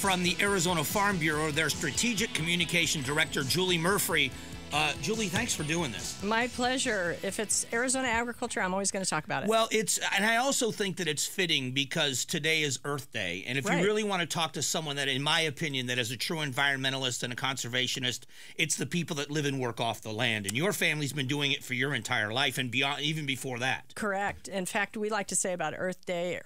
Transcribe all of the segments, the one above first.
from the Arizona Farm Bureau, their Strategic Communication Director, Julie Murphree. Julie, thanks for doing this. My pleasure. If it's Arizona agriculture, I'm always going to talk about it. Well, and I also think that it's fitting because today is Earth Day. And if you really want to talk to someone that, in my opinion, that is a true environmentalist and a conservationist, it's the people that live and work off the land. And your family's been doing it for your entire life and beyond, even before that. Correct. In fact, we like to say about Earth Day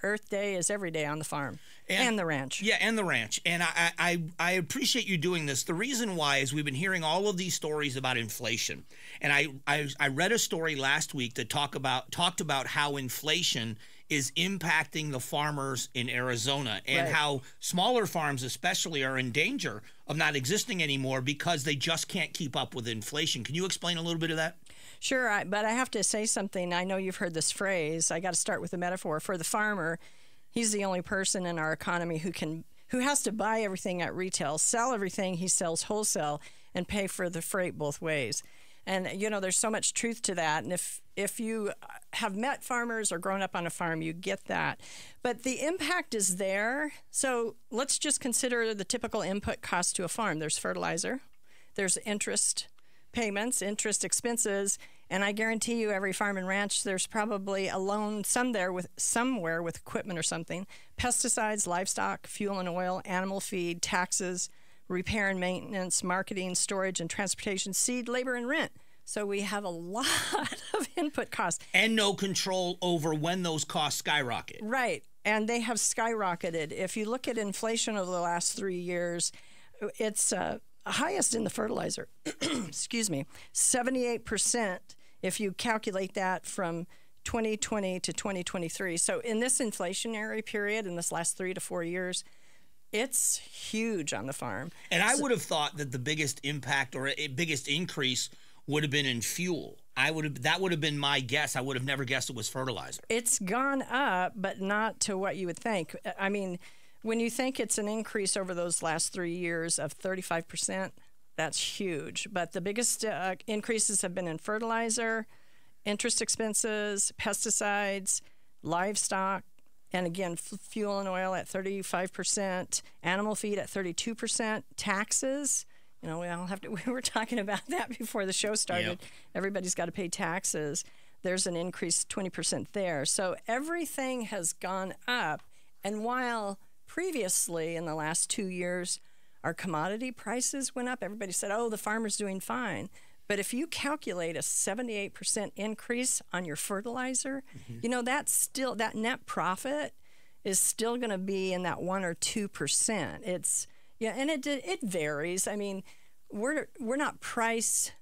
is every day on the farm and the ranch. Yeah, and the ranch. And I appreciate you doing this. The reason why is we've been hearing all of these stories about inflation. And I read a story last week that talked about how inflation is impacting the farmers in Arizona and how smaller farms especially are in danger of not existing anymore because they just can't keep up with inflation. Can you explain a little bit of that? Sure, but I have to say something. I know you've heard this phrase. I got to start with a metaphor. For the farmer, he's the only person in our economy who has to buy everything at retail, sell everything he sells wholesale, and pay for the freight both ways. And, you know, there's so much truth to that. And if you have met farmers or grown up on a farm, you get that. But the impact is there. So let's just consider the typical input cost to a farm. There's fertilizer, there's interest payments, interest expenses, and I guarantee you every farm and ranch, there's probably a loan somewhere with equipment or something, pesticides, livestock, fuel and oil, animal feed, taxes, repair and maintenance, marketing, storage and transportation, seed, labor, and rent. So we have a lot of input costs. And no control over when those costs skyrocket. Right. And they have skyrocketed. If you look at inflation over the last 3 years, it's highest in the fertilizer. Excuse me. 78% if you calculate that from 2020 to 2023. So in this inflationary period, in this last 3 to 4 years, it's huge on the farm. And I would have thought that the biggest impact or biggest increase would have been in fuel. That would have been my guess. I would have never guessed it was fertilizer. It's gone up, but not to what you would think. I mean, when you think it's an increase over those last 3 years of 35%, that's huge. But the biggest increases have been in fertilizer, interest expenses, pesticides, livestock, and again, fuel and oil at 35%, animal feed at 32%, taxes. You know, we were talking about that before the show started. Yep. Everybody's got to pay taxes. There's an increase 20% there. So everything has gone up. And while previously in the last 2 years, our commodity prices went up, everybody said, oh, the farmer's doing fine. But if you calculate a 78% increase on your fertilizer, you know, that net profit is still going to be in that 1 or 2%. And it varies. I mean, we're not price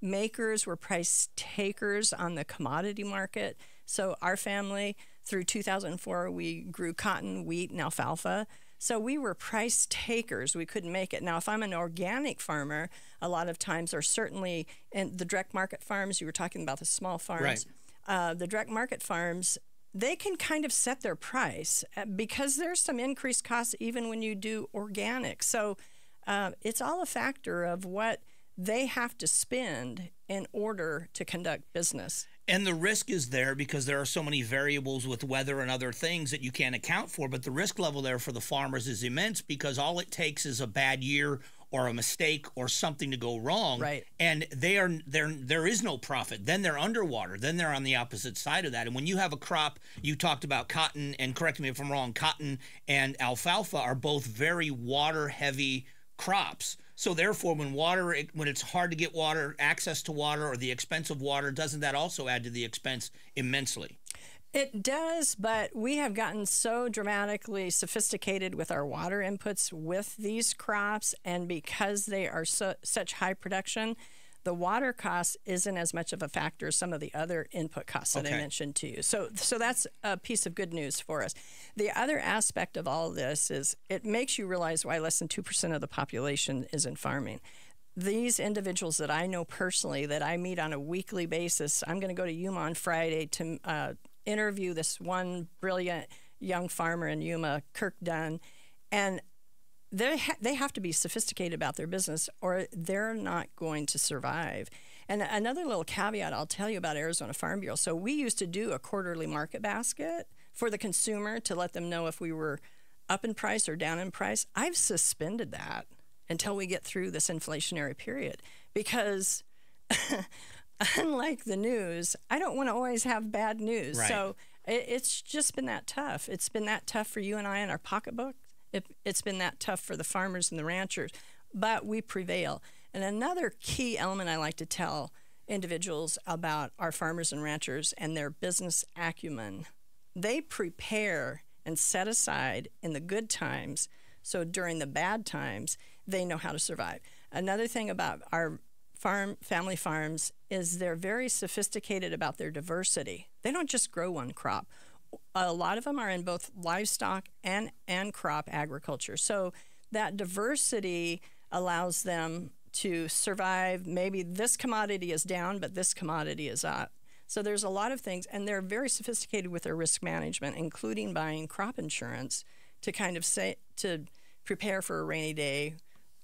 makers, we're price takers on the commodity market. So our family, through 2004, we grew cotton, wheat, and alfalfa. So we were price takers. We couldn't make it. Now, if I'm an organic farmer, a lot of times, or certainly in the direct market farms, you were talking about the small farms, the direct market farms, they can kind of set their price because there's some increased costs even when you do organic. So it's all a factor of what they have to spend in order to conduct business. And the risk is there because there are so many variables with weather and other things that you can't account for. But the risk level there for the farmers is immense because all it takes is a bad year or a mistake or something to go wrong. Right. And there is no profit. Then they're underwater. Then they're on the opposite side of that. And when you have a crop, you talked about cotton, and correct me if I'm wrong, cotton and alfalfa are both very water-heavy crops. So therefore, when it's hard to get water, access to water, or the expense of water, doesn't that also add to the expense immensely? It does, but we have gotten so dramatically sophisticated with our water inputs with these crops, and because they are such high production, the water cost isn't as much of a factor as some of the other input costs that I mentioned to you. So that's a piece of good news for us. The other aspect of all this is it makes you realize why less than 2% of the population is in farming. These individuals that I know personally that I meet on a weekly basis, I'm going to go to Yuma on Friday to interview this one brilliant young farmer in Yuma, Kirk Dunn, and they have to be sophisticated about their business or they're not going to survive. And another little caveat I'll tell you about Arizona Farm Bureau. So we used to do a quarterly market basket for the consumer to let them know if we were up in price or down in price, I've suspended that until we get through this inflationary period because unlike the news, I don't want to always have bad news. Right. So it's just been that tough. It's been that tough for you and I in our pocketbook. It's been that tough for the farmers and the ranchers, but we prevail. And another key element I like to tell individuals about our farmers and ranchers and their business acumen, they prepare and set aside in the good times, so during the bad times, they know how to survive. Another thing about our family farms is they're very sophisticated about their diversity. They don't just grow one crop. A lot of them are in both livestock and crop agriculture. So that diversity allows them to survive. Maybe this commodity is down, but this commodity is up. So there's a lot of things, and they're very sophisticated with their risk management, including buying crop insurance to kind of to prepare for a rainy day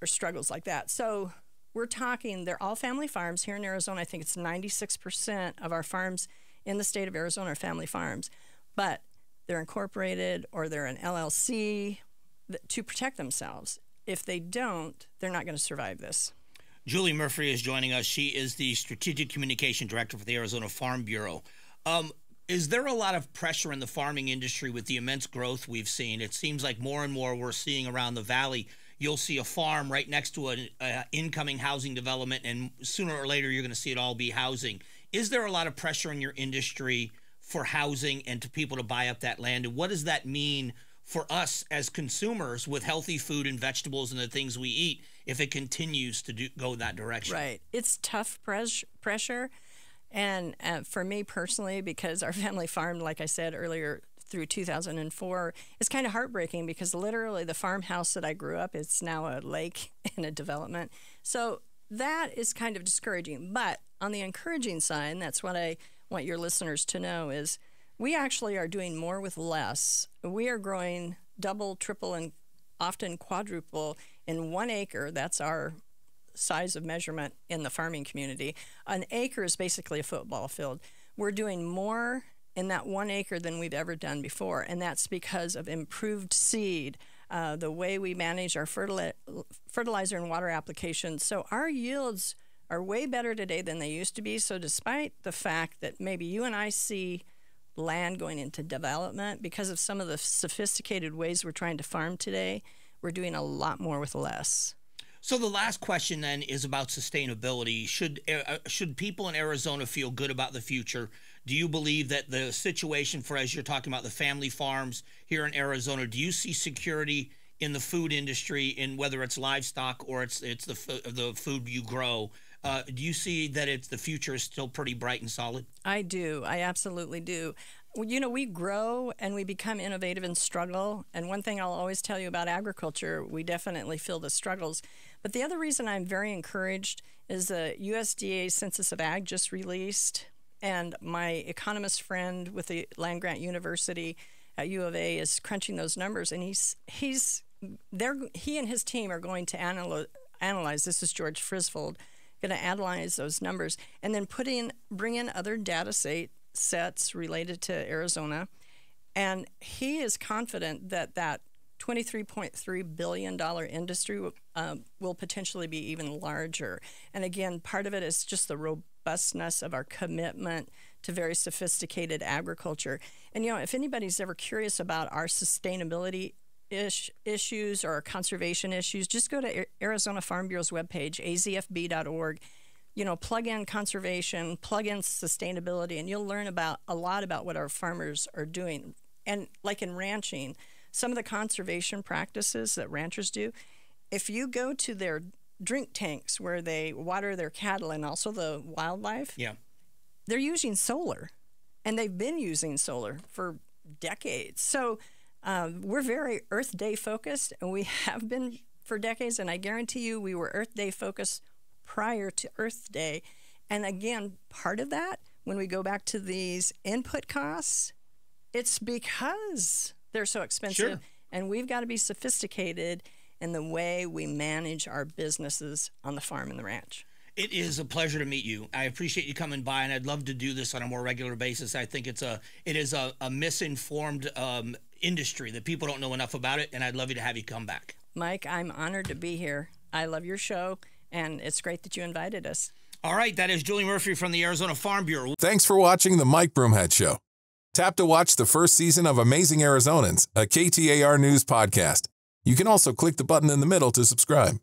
or struggles like that. So we're talking, they're all family farms here in Arizona. I think it's 96% of our farms in the state of Arizona are family farms, but they're incorporated or they're an LLC to protect themselves. If they don't, they're not going to survive this. Julie Murphree is joining us. She is the Strategic Communication Director for the Arizona Farm Bureau. Is there a lot of pressure in the farming industry with the immense growth we've seen? It seems like more and more we're seeing around the valley. You'll see a farm right next to an incoming housing development, and sooner or later you're going to see it all be housing. Is there a lot of pressure in your industry for housing and to people to buy up that land? And what does that mean for us as consumers with healthy food and vegetables and the things we eat if it continues to go that direction? Right. It's tough pressure. And for me personally, because our family farmed, like I said earlier, through 2004, it's kind of heartbreaking because literally the farmhouse that I grew up, it's now a lake in a development. So that is kind of discouraging. But on the encouraging side, that's what I want your listeners to know is we actually are doing more with less. We are growing double, triple, and often quadruple in 1 acre. That's our size of measurement in the farming community. An acre is basically a football field. We're doing more in that 1 acre than we've ever done before, and that's because of improved seed, the way we manage our fertilizer and water applications. So our yields are way better today than they used to be. So despite the fact that maybe you and I see land going into development, because of some of the sophisticated ways we're trying to farm today, we're doing a lot more with less. So the last question then is about sustainability. Should people in Arizona feel good about the future? Do you believe that the situation for, as you're talking about the family farms here in Arizona, do you see security in the food industry, in whether it's livestock or it's the food you grow? Do you see that the future is still pretty bright and solid? I do. I absolutely do. You know, we grow and we become innovative and struggle. And one thing I'll always tell you about agriculture, we definitely feel the struggles. But the other reason I'm very encouraged is the USDA Census of Ag just released. And my economist friend with the land-grant university at U of A is crunching those numbers. And he and his team are going to analyze, this is George Frisvold, going to analyze those numbers and then bring in other data sets related to Arizona. And he is confident that $23.3 billion industry will potentially be even larger. And again, part of it is just the robustness of our commitment to very sophisticated agriculture. And, you know, if anybody's ever curious about our sustainability issues or our conservation issues, just go to Arizona Farm Bureau's webpage, azfb.org. You know, plug in conservation, plug in sustainability, and you'll learn a lot about what our farmers are doing. And like in ranching, some of the conservation practices that ranchers do, if you go to their drink tanks where they water their cattle and also the wildlife, they're using solar. And they've been using solar for decades. So we're very Earth Day focused, and we have been for decades. And I guarantee you we were Earth Day focused prior to Earth Day. And again, part of that, when we go back to these input costs, it's because they're so expensive. Sure. And we've got to be sophisticated in the way we manage our businesses on the farm and the ranch. It is a pleasure to meet you. I appreciate you coming by, and I'd love to do this on a more regular basis. I think it is a misinformed industry that people don't know enough about it, and I'd love you to have you come back. Mike, I'm honored to be here. I love your show, and it's great that you invited us. All right, that is Julie Murphree from the Arizona Farm Bureau. Thanks for watching The Mike Broomhead Show. Tap to watch the first season of Amazing Arizonans, a KTAR News podcast. You can also click the button in the middle to subscribe.